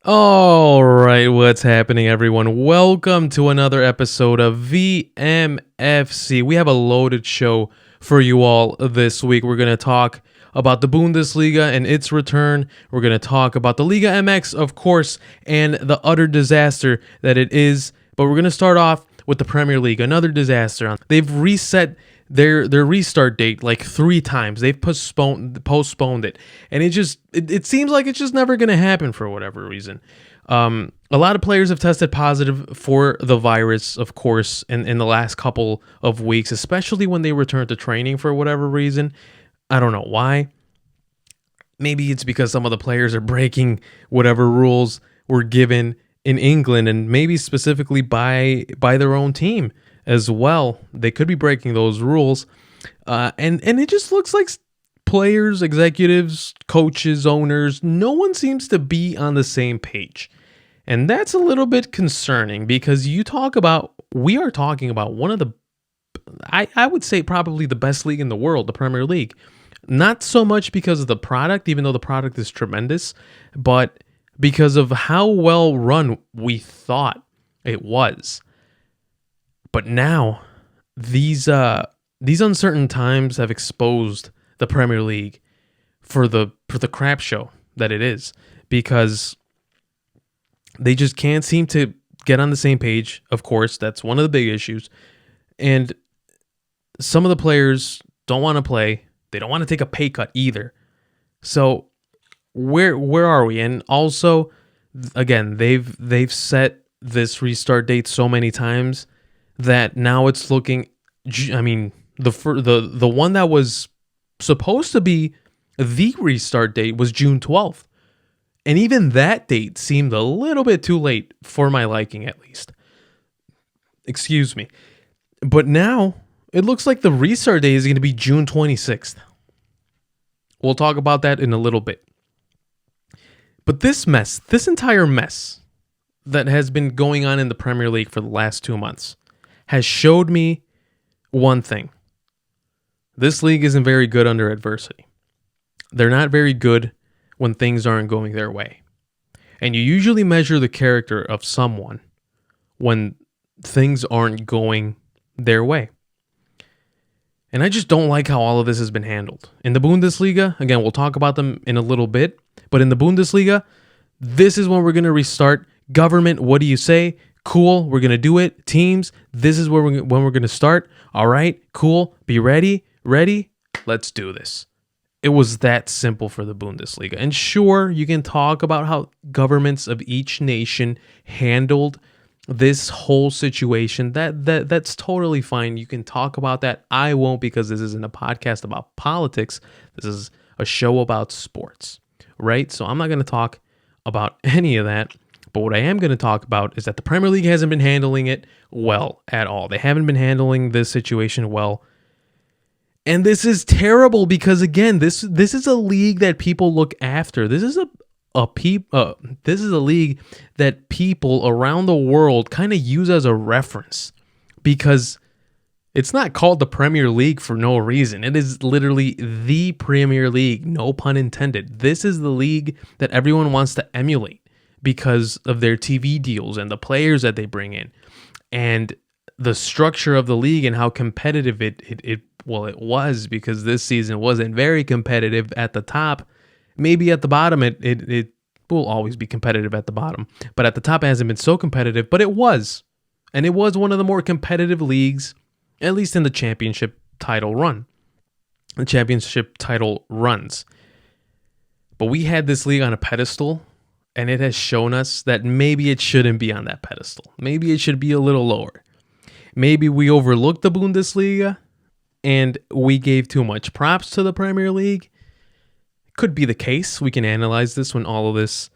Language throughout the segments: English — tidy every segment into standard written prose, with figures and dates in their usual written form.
All right, what's happening, everyone? Welcome to another episode of VMFC. We have a loaded show for you all this week. We're going to talk about the Bundesliga and its return. We're going to talk about the Liga MX, of course, and the utter disaster that it is. But we're going to start off with the Premier League, another disaster. They've reset their restart date like 3 times. They've postponed it, and it seems like it's just never going to happen for whatever reason. A lot of players have tested positive for the virus, of course, in the last couple of weeks, especially when they returned to training for whatever reason. I don't know why. Maybe it's because some of the players are breaking whatever rules were given in England, and maybe specifically by their own team as well. They could be breaking those rules. And it just looks like players, executives, coaches, owners, no one seems to be on the same page. And that's a little bit concerning because we are talking about one of the, I would say probably the best league in the world, the Premier League. Not so much because of the product, even though the product is tremendous, but because of how well run we thought it was. But now, these uncertain times have exposed the Premier League for the crap show that it is, because they just can't seem to get on the same page. Of course, that's one of the big issues. And some of the players don't want to play. They don't want to take a pay cut either. So where are we? And also, again, they've set this restart date so many times that now it's looking, I mean, the one that was supposed to be the restart date was June 12th. And even that date seemed a little bit too late for my liking, at least. Excuse me. But now it looks like the restart date is going to be June 26th. We'll talk about that in a little bit. But this entire mess that has been going on in the Premier League for the last 2 months has showed me one thing. This league isn't very good under adversity. They're not very good when things aren't going their way. And you usually measure the character of someone when things aren't going their way. And I just don't like how all of this has been handled. In the Bundesliga, again, we'll talk about them in a little bit, but in the Bundesliga, this is when we're going to restart. Government, what do you say? Cool, we're going to do it. Teams, this is when we're going to start. All right, cool, be ready, let's do this. It was that simple for the Bundesliga. And sure, you can talk about how governments of each nation handled this whole situation. That's totally fine. You can talk about that. I won't, because this isn't a podcast about politics. This is a show about sports, right? So I'm not going to talk about any of that. But what I am going to talk about is that the Premier League hasn't been handling it well at all. They haven't been handling this situation well. And this is terrible because, again, this is a league that people look after. This is this is a league that people around the world kind of use as a reference, because it's not called the Premier League for no reason. It is literally the Premier League, no pun intended. This is the league that everyone wants to emulate because of their TV deals and the players that they bring in and the structure of the league and how competitive it was, because this season wasn't very competitive at the top. Maybe at the bottom, it will always be competitive at the bottom. But at the top, it hasn't been so competitive, but it was. And it was one of the more competitive leagues, at least in the championship title run. The championship title runs. But we had this league on a pedestal, and it has shown us that maybe it shouldn't be on that pedestal. Maybe it should be a little lower. Maybe we overlooked the Bundesliga, and we gave too much props to the Premier League. Could be the case. We can analyze this when all of this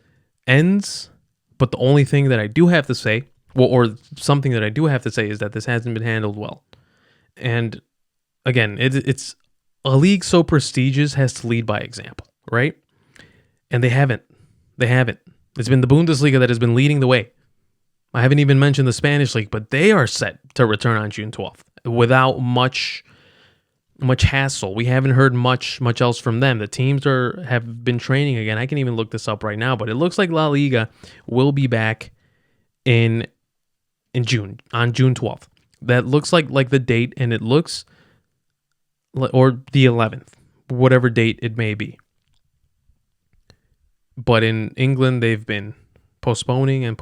ends. But the only thing that I do have to say, or something that I do have to say, is that this hasn't been handled well. And again, it's a league so prestigious has to lead by example, right? And they haven't. It's been the Bundesliga that has been leading the way. I haven't even mentioned the Spanish league, but they are set to return on June 12th without much much hassle. We haven't heard much else from them. The teams have been training again. I can even look this up right now, but it looks like La Liga will be back in June, on June 12th. That looks like the date, and it looks or the 11th, whatever date it may be. But in England, they've been postponing, and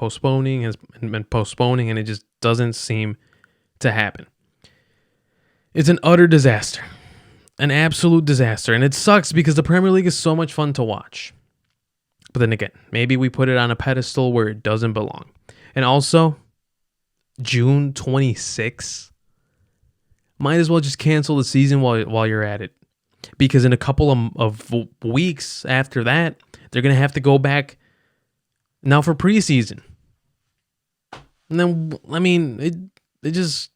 it just doesn't seem to happen. It's an utter disaster. An absolute disaster. And it sucks because the Premier League is so much fun to watch. But then again, maybe we put it on a pedestal where it doesn't belong. And also, June 26th, might as well just cancel the season while you're at it. Because in a couple of weeks after that, they're going to have to go back now for preseason. And then, I mean, it just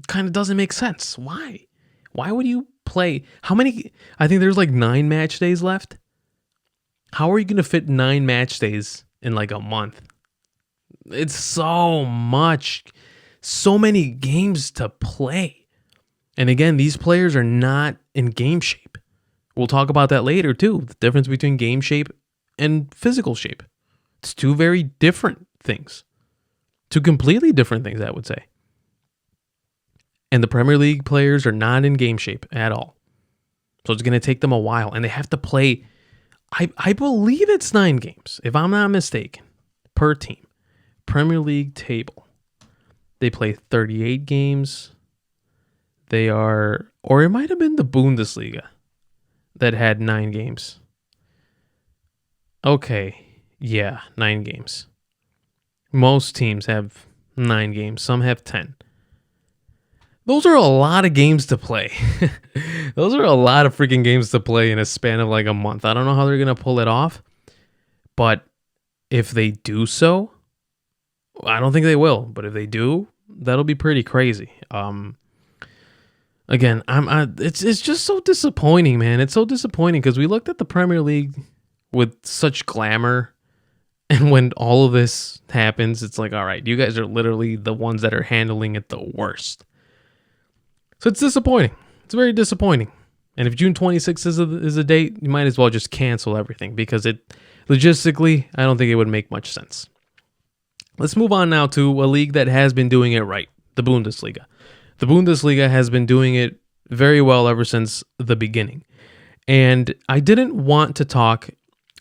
kind of doesn't make sense. Why? Why would you play? How many? I think there's like 9 match days left. How are you going to fit 9 match days in like a month? It's so much. So many games to play. And again, these players are not in game shape. We'll talk about that later too. The difference between game shape and physical shape. It's 2 very different things. 2 completely different things, I would say. And the Premier League players are not in game shape at all. So it's going to take them a while. And they have to play, I believe it's 9 games, if I'm not mistaken, per team. Premier League table. They play 38 games. They are, or it might have been the Bundesliga that had 9 games. Okay, yeah, 9 games. Most teams have 9 games. Some have 10. Those are a lot of games to play. Those are a lot of freaking games to play in a span of like a month. I don't know how they're going to pull it off. But if they do so, I don't think they will. But if they do, that'll be pretty crazy. Again, it's just so disappointing, man. It's so disappointing because we looked at the Premier League with such glamour. And when all of this happens, it's like, all right, you guys are literally the ones that are handling it the worst. So it's disappointing. It's very disappointing. And if June 26th is a date, you might as well just cancel everything because it logistically, I don't think it would make much sense. Let's move on now to a league that has been doing it right, the Bundesliga. The Bundesliga has been doing it very well ever since the beginning. And I didn't want to talk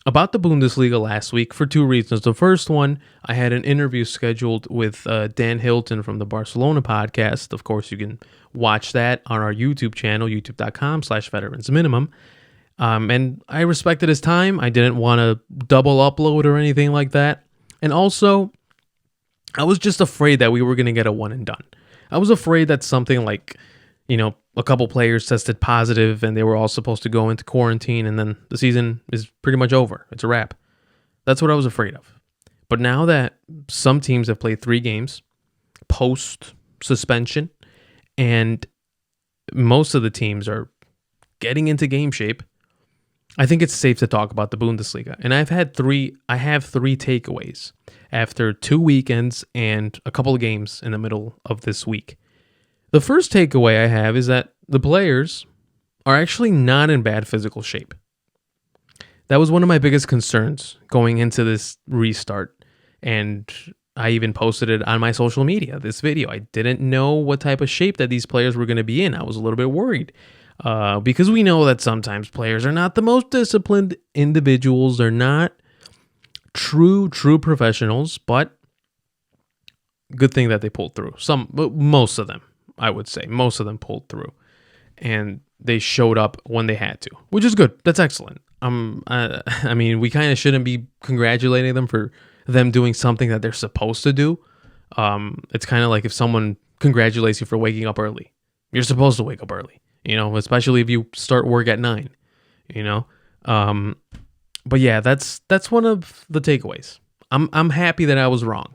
about the Bundesliga last week for 2 reasons. The first one, I had an interview scheduled with Dan Hilton from the Barcelona podcast. Of course, you can watch that on our YouTube channel, youtube.com/veteransminimum. And I respected his time. I didn't want to double upload or anything like that. And also, I was just afraid that we were going to get a one and done. I was afraid that something like, a couple players tested positive and they were all supposed to go into quarantine and then the season is pretty much over. It's a wrap. That's what I was afraid of. But now that some teams have played 3 games post-suspension and most of the teams are getting into game shape, I think it's safe to talk about the Bundesliga. And I have 3 takeaways after 2 weekends and a couple of games in the middle of this week. The first takeaway I have is that the players are actually not in bad physical shape. That was one of my biggest concerns going into this restart. And I even posted it on my social media, this video. I didn't know what type of shape that these players were going to be in. I was a little bit worried because we know that sometimes players are not the most disciplined individuals. They're not true professionals, but good thing that they pulled through. Most of them. I would say most of them pulled through and they showed up when they had to, which is good. That's excellent. I mean, we kind of shouldn't be congratulating them for them doing something that they're supposed to do. It's kind of like if someone congratulates you for waking up early, you're supposed to wake up early, especially if you start work at 9, but yeah, that's one of the takeaways. I'm happy that I was wrong.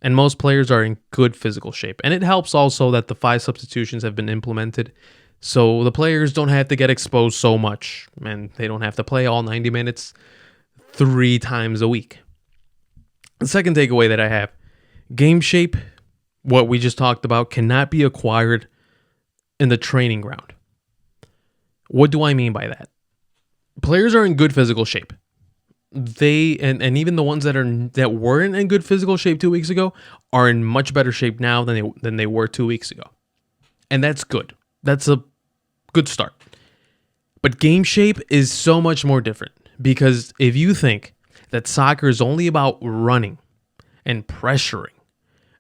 And most players are in good physical shape. And it helps also that the 5 substitutions have been implemented. So the players don't have to get exposed so much. And they don't have to play all 90 minutes 3 times a week. The second takeaway that I have, game shape, what we just talked about, cannot be acquired in the training ground. What do I mean by that? Players are in good physical shape. They and even the ones that weren't in good physical shape 2 weeks ago are in much better shape now than they were 2 weeks ago. And that's good. That's a good start. But game shape is so much more different, because if you think that soccer is only about running and pressuring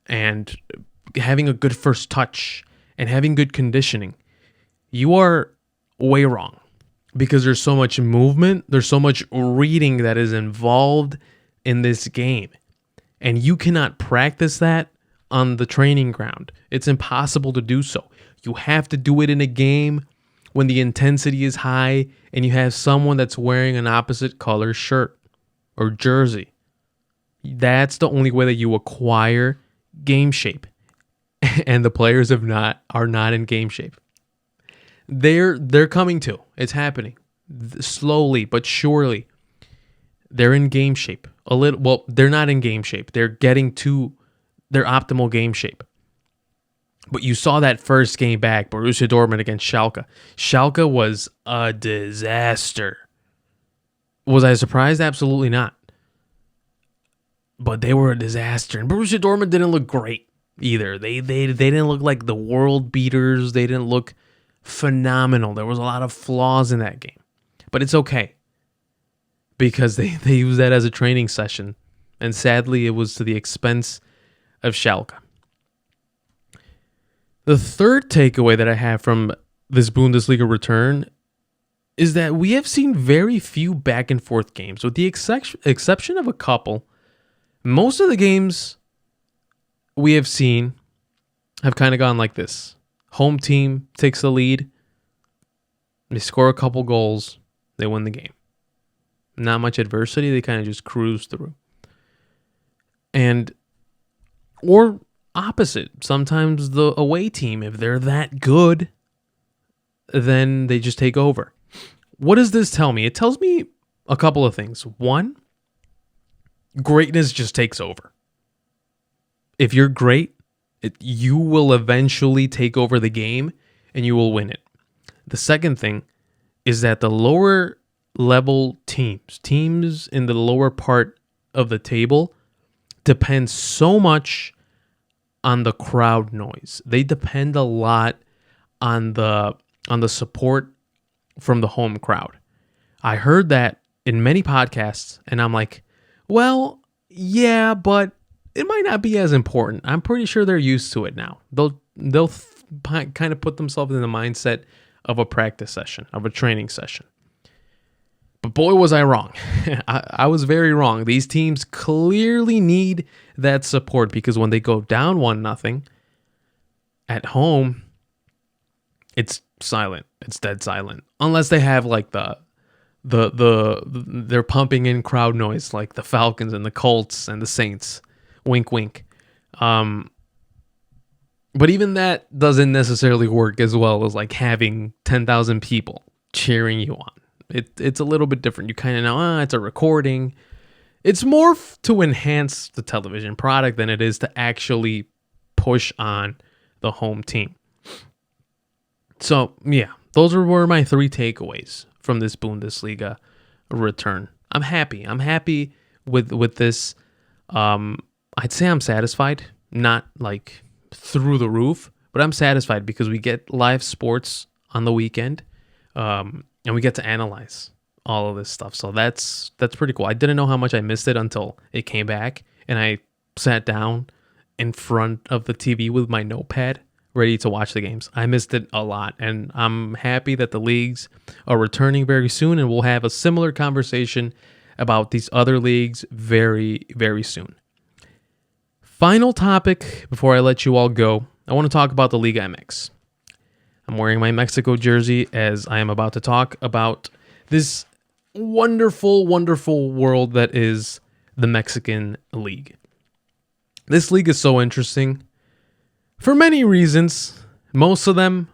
and having a good first touch and having good conditioning, you are way wrong. Because there's so much movement, there's so much reading that is involved in this game. And you cannot practice that on the training ground. It's impossible to do so. You have to do it in a game when the intensity is high and you have someone that's wearing an opposite color shirt or jersey. That's the only way that you acquire game shape. And the players are not in game shape. They're coming to. It's happening slowly but surely. They're in game shape. Well, they're not in game shape. They're getting to their optimal game shape. But you saw that first game back, Borussia Dortmund against Schalke. Schalke was a disaster. Was I surprised? Absolutely not. But they were a disaster. And Borussia Dortmund didn't look great either. They didn't look like the world beaters. They didn't look phenomenal. There was a lot of flaws in that game. But it's okay, because they use that as a training session. And sadly, it was to the expense of Schalke. The third takeaway that I have from this Bundesliga return is that we have seen very few back and forth games. With the exception of a couple, most of the games we have seen have kind of gone like this. Home team takes the lead. They score a couple goals. They win the game. Not much adversity. They kind of just cruise through. Or opposite. Sometimes the away team, if they're that good, then they just take over. What does this tell me? It tells me a couple of things. One, greatness just takes over. If you're great, you will eventually take over the game and you will win it. The second thing is that the lower level teams in the lower part of the table, depend so much on the crowd noise. They depend a lot on the support from the home crowd. I heard that in many podcasts, and I'm like, well, yeah, but it might not be as important. I'm pretty sure they're used to it now. They'll kind of put themselves in the mindset of a practice session, of a training session. But boy, was I wrong. I was very wrong. These teams clearly need that support, because when they go down 1-0 at home, it's silent. It's dead silent. Unless they have like they're pumping in crowd noise like the Falcons and the Colts and the Saints. Wink, wink. But even that doesn't necessarily work as well as like having 10,000 people cheering you on. It's a little bit different. You kind of know, it's a recording. It's more to enhance the television product than it is to actually push on the home team. So, yeah, those were my 3 takeaways from this Bundesliga return. I'm happy. I'm happy with this. I'd say I'm satisfied, not like through the roof, but I'm satisfied because we get live sports on the weekend, and we get to analyze all of this stuff. So that's pretty cool. I didn't know how much I missed it until it came back, and I sat down in front of the TV with my notepad ready to watch the games. I missed it a lot, and I'm happy that the leagues are returning very soon, and we'll have a similar conversation about these other leagues very, very soon. Final topic before I let you all go. I want to talk about the Liga MX. I'm wearing my Mexico jersey as I am about to talk about this wonderful, wonderful world that is the Mexican League. This league is so interesting for many reasons, most of them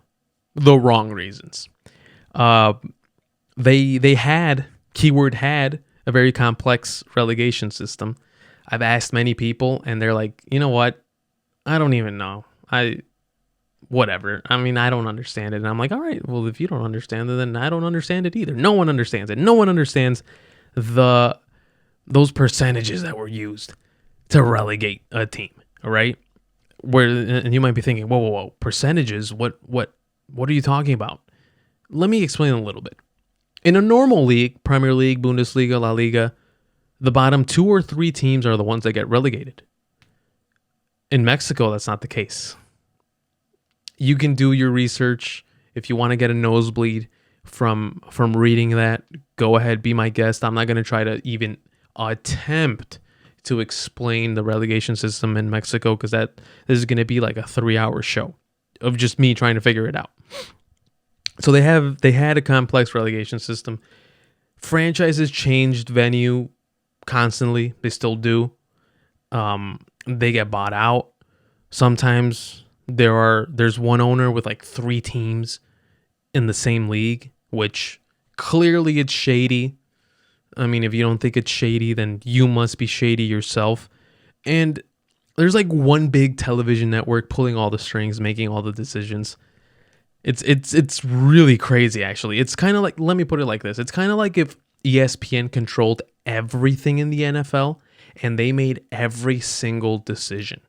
the wrong reasons. They had, keyword had, a very complex relegation system. I've asked many people, and they're like, you know what? I don't even know. whatever. I mean, I don't understand it. And I'm like, all right, well, if you don't understand it, then I don't understand it either. No one understands it. No one understands those percentages that were used to relegate a team. All right. And you might be thinking, whoa, percentages? What are you talking about? Let me explain a little bit. In a normal league, Premier League, Bundesliga, La Liga, the bottom 2 or 3 teams are the ones that get relegated. In Mexico, that's not the case. You can do your research. If you want to get a nosebleed from reading that, go ahead, be my guest. I'm not going to try to even attempt to explain the relegation system in Mexico, because this is going to be like a 3-hour show of just me trying to figure it out. So they had a complex relegation system. Franchises changed venue constantly. They still do. They get bought out. Sometimes there's one owner with like 3 teams in the same league, which clearly it's shady. I mean, if you don't think it's shady, then you must be shady yourself. And there's like one big television network pulling all the strings, making all the decisions. It's really crazy, actually. It's kind of like, let me put it like this. It's kind of like if ESPN controlled everything in the NFL and they made every single decision.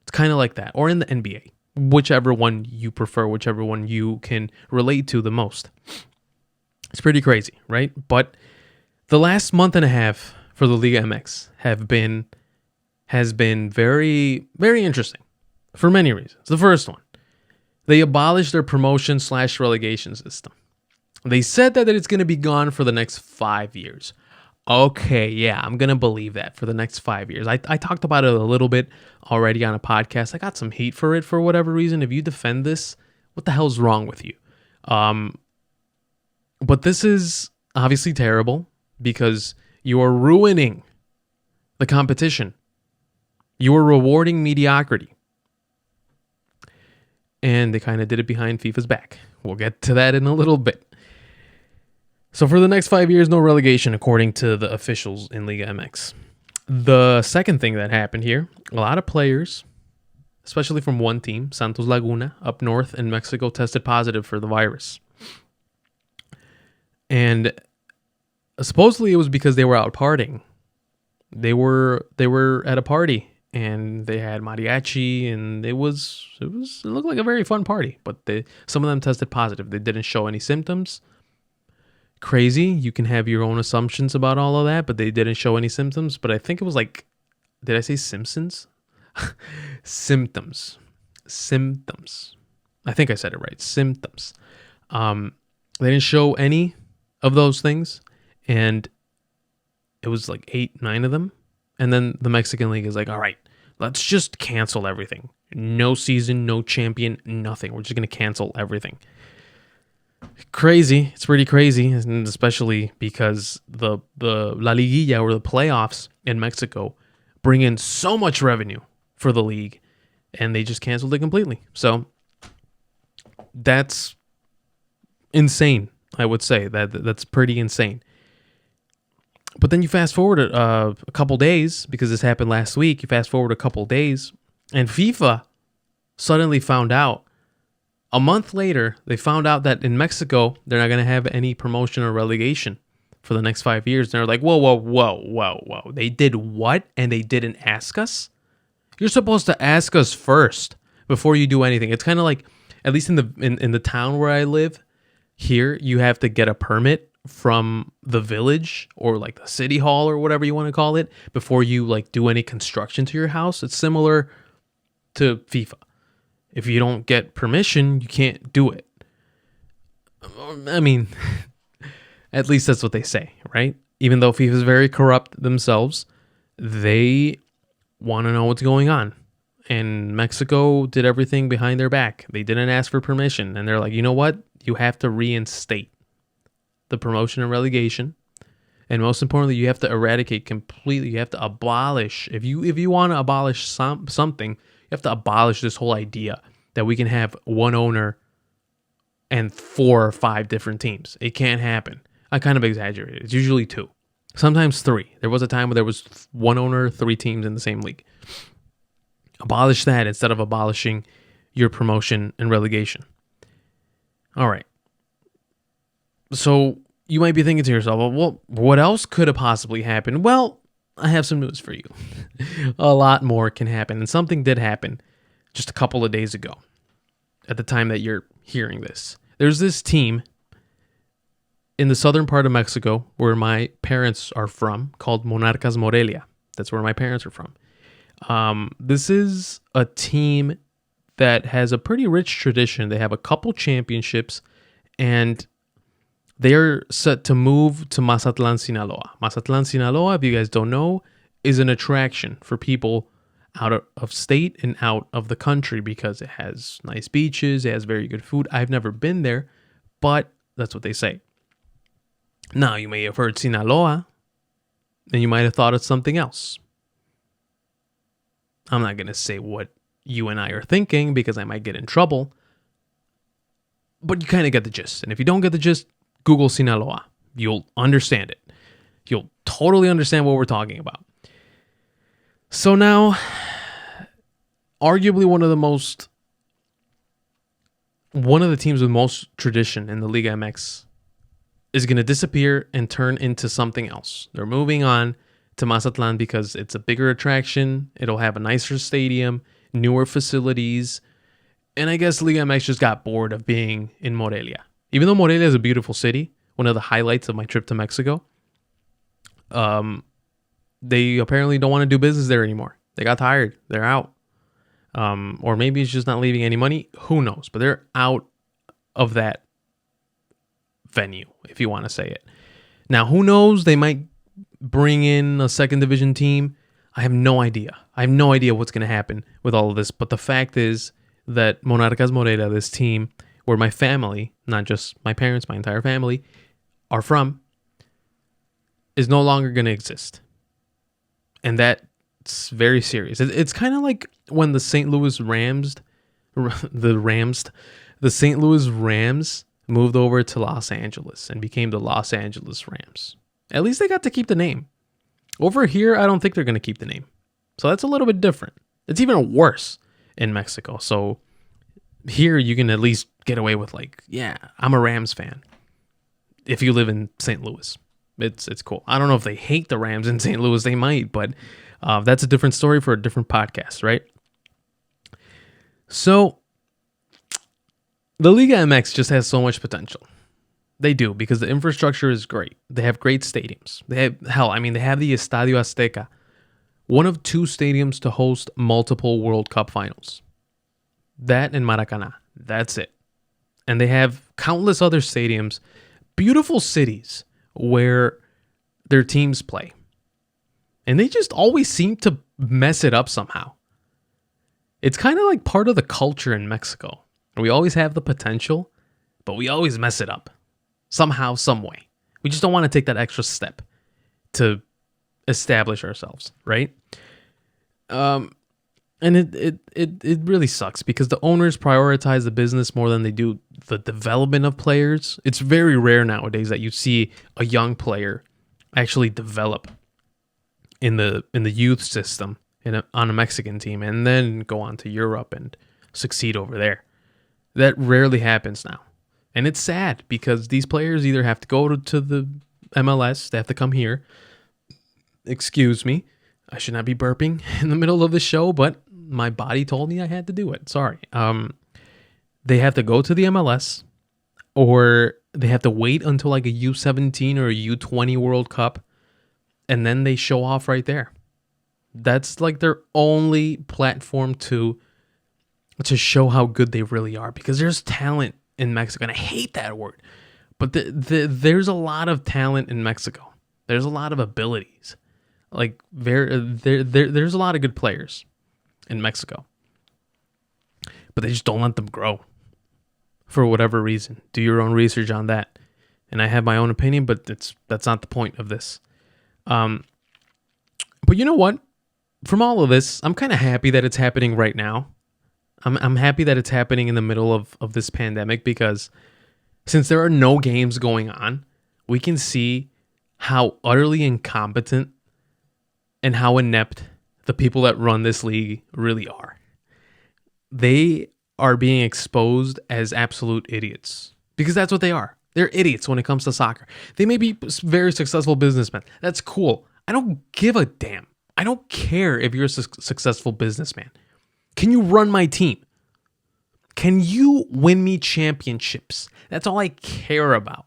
It's kind of like that. Or in the NBA, whichever one you prefer, whichever one you can relate to the most. It's pretty crazy, right? But the last month and a half for the Liga MX has been very, very interesting for many reasons. The first one, they abolished their promotion/relegation system. They said that it's going to be gone for the next 5 years. Okay, yeah, I'm going to believe that for the next 5 years. I talked about it a little bit already on a podcast. I got some heat for it for whatever reason. If you defend this, what the hell's wrong with you? But this is obviously terrible because you are ruining the competition. You are rewarding mediocrity. And they kind of did it behind FIFA's back. We'll get to that in a little bit. So for the next 5 years, no relegation, according to the officials in Liga MX. The second thing that happened here, a lot of players, especially from one team, Santos Laguna, up north in Mexico, tested positive for the virus. And supposedly it was because they were out partying. They were at a party. And they had mariachi, and it looked like a very fun party. But some of them tested positive. They didn't show any symptoms. Crazy. You can have your own assumptions about all of that, but they didn't show any symptoms. But I think it was like, did I say Simpsons? Symptoms. I think I said it right. Symptoms. They didn't show any of those things, and it was like 8-9 of them. And then the Mexican League is like, all right, let's just cancel everything. No season, no champion, nothing. We're just going to cancel everything. Crazy. It's pretty crazy, and especially because the La Liguilla, or the playoffs in Mexico, bring in so much revenue for the league, and they just canceled it completely. So that's insane, I would say. That's pretty insane. But then you fast forward a couple days, because this happened last week. You fast forward a couple days, and FIFA suddenly found out. A month later, they found out that in Mexico, they're not going to have any promotion or relegation for the next 5 years. And they're like, whoa. They did what? And they didn't ask us? You're supposed to ask us first before you do anything. It's kind of like, at least in the town where I live, here, you have to get a permit from the village or like the city hall or whatever you want to call it before you like do any construction to your house. It's similar to FIFA. If you don't get permission, you can't do it. I mean, at least that's what they say, right? Even though FIFA is very corrupt themselves, they want to know what's going on. And Mexico did everything behind their back. They didn't ask for permission. And they're like, you know what? You have to reinstate the promotion and relegation. And most importantly, you have to eradicate completely. You have to abolish. If you want to abolish something, you have to abolish this whole idea that we can have one owner and 4 or 5 different teams. It can't happen. I kind of exaggerated. It's usually 2, sometimes 3. There was a time where there was 1 owner, 3 teams in the same league. Abolish that instead of abolishing your promotion and relegation. All right. So you might be thinking to yourself, well, what else could have possibly happened? Well, I have some news for you. A lot more can happen. And something did happen just a couple of days ago at the time that you're hearing this. There's this team in the southern part of Mexico where my parents are from called Monarcas Morelia. That's where my parents are from. This is a team that has a pretty rich tradition. They have a couple championships, and they're set to move to Mazatlan, Sinaloa. Mazatlan, Sinaloa, if you guys don't know, is an attraction for people out of state and out of the country because it has nice beaches, it has very good food. I've never been there, but that's what they say. Now, you may have heard Sinaloa, and you might have thought it's something else. I'm not going to say what you and I are thinking because I might get in trouble, but you kind of get the gist. And if you don't get the gist, Google Sinaloa. You'll understand it. You'll totally understand what we're talking about. So now, arguably one of the teams with most tradition in the Liga MX is going to disappear and turn into something else. They're moving on to Mazatlan because it's a bigger attraction. It'll have a nicer stadium, newer facilities, and I guess Liga MX just got bored of being in Morelia. Even though Morelia is a beautiful city, one of the highlights of my trip to Mexico, they apparently don't want to do business there anymore. They got tired. They're out. Or maybe it's just not leaving any money. Who knows? But they're out of that venue, if you want to say it. Now, who knows? They might bring in a second division team. I have no idea. I have no idea what's going to happen with all of this. But the fact is that Monarcas Morelia, this team where my family, not just my parents, my entire family, are from, is no longer going to exist. And that's very serious. It's kind of like when the St. Louis Rams moved over to Los Angeles and became the Los Angeles Rams. At least they got to keep the name. Over here, I don't think they're going to keep the name. So that's a little bit different. It's even worse in Mexico. So here you can at least get away with I'm a Rams fan. If you live in St. Louis, it's cool. I don't know if they hate the Rams in St. Louis. They might, but that's a different story for a different podcast, right? So the Liga MX just has so much potential. They do, because the infrastructure is great. They have great stadiums. They have the Estadio Azteca, one of two stadiums to host multiple World Cup finals. That and Maracanã. That's it. And they have countless other stadiums, beautiful cities where their teams play. And they just always seem to mess it up somehow. It's kind of like part of the culture in Mexico. We always have the potential, but we always mess it up. Somehow, some way. We just don't want to take that extra step to establish ourselves, right? And it really sucks because the owners prioritize the business more than they do the development of players. It's very rare nowadays that you see a young player actually develop in the youth system on a Mexican team and then go on to Europe and succeed over there. That rarely happens now. And it's sad because these players either have to go to the MLS, they have to come here. Excuse me, I should not be burping in the middle of the show, but my body told me I had to do it. Sorry. They have to go to the MLS, or they have to wait until like a U17 or a U20 World Cup, and then they show off right there. That's like their only platform to show how good they really are, because there's talent in Mexico, and I hate that word, but there's a lot of talent in Mexico. There's a lot of abilities. Like there's a lot of good players in Mexico, but they just don't let them grow for whatever reason. Do your own research on that. And I have my own opinion, but that's not the point of this. But you know what? From all of this, I'm kind of happy that it's happening right now. I'm happy that it's happening in the middle of this pandemic, because since there are no games going on, we can see how utterly incompetent and how inept the people that run this league really are. They are being exposed as absolute idiots, because that's what they are. They're idiots when it comes to soccer. They may be very successful businessmen. That's cool. I don't give a damn. I don't care if you're a successful businessman. Can you run my team? Can you win me championships? That's all I care about.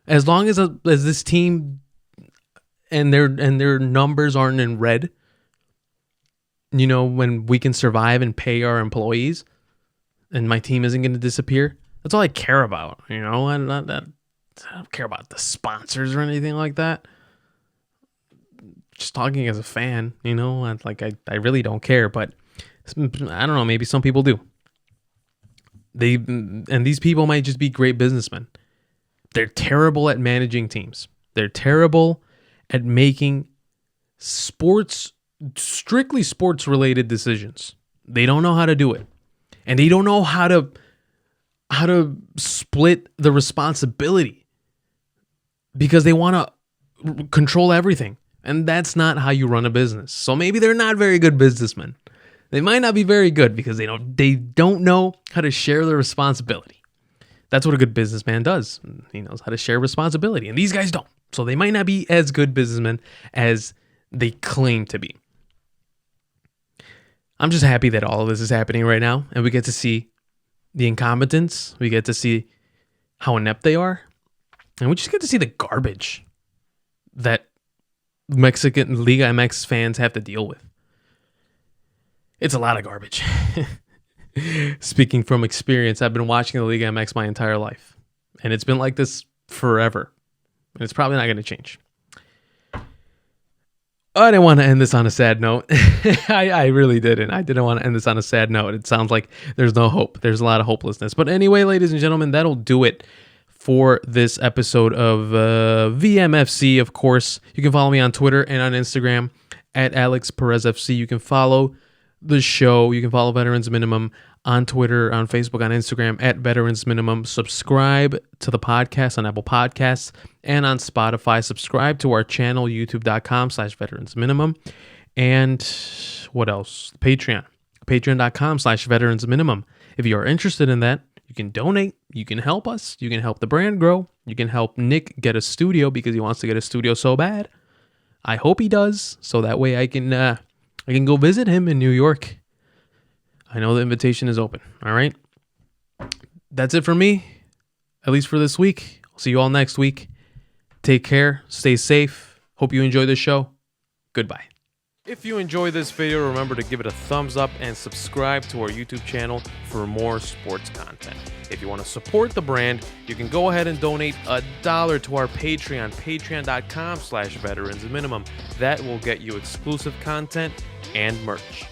As long as this team and their numbers aren't in red, when we can survive and pay our employees, and my team isn't going to disappear, that's all I care about. I don't care about the sponsors or anything like that. Just talking as a fan, I really don't care, but I don't know, maybe some people do. These people might just be great businessmen. They're terrible at managing teams. They're terrible at making strictly sports related decisions. They don't know how to do it. And they don't know how to split the responsibility, because they want to control everything. And that's not how you run a business. So maybe they're not very good businessmen. They might not be very good because they don't know how to share the responsibility. That's what a good businessman does. He knows how to share responsibility. And these guys don't. So they might not be as good businessmen as they claim to be. I'm just happy that all of this is happening right now, and we get to see the incompetence. We get to see how inept they are. And we just get to see the garbage that Mexican Liga MX fans have to deal with. It's a lot of garbage. Speaking from experience, I've been watching the Liga MX my entire life, and it's been like this forever, and it's probably not going to change. I didn't want to end this on a sad note. I really didn't. I didn't want to end this on a sad note. It sounds like there's no hope. There's a lot of hopelessness. But anyway, ladies and gentlemen, that'll do it for this episode of VMFC. Of course, you can follow me on Twitter and on Instagram at Alex Perez FC. You can follow the show. You can follow Veterans Minimum on Twitter, on Facebook, on Instagram at Veterans Minimum. Subscribe to the podcast on Apple Podcasts and on Spotify. Subscribe to our channel, youtube.com/Veterans Minimum. And what else? Patreon. Patreon.com/Veterans Minimum. If you are interested in that, you can donate. You can help us. You can help the brand grow. You can help Nick get a studio because he wants to get a studio so bad. I hope he does, so that way I can go visit him in New York. I know the invitation is open. All right. That's it for me, at least for this week. I'll see you all next week. Take care. Stay safe. Hope you enjoy the show. Goodbye. If you enjoy this video, remember to give it a thumbs up and subscribe to our YouTube channel for more sports content. If you want to support the brand, you can go ahead and donate $1 to our Patreon, patreon.com/Veterans Minimum. That will get you exclusive content and merch.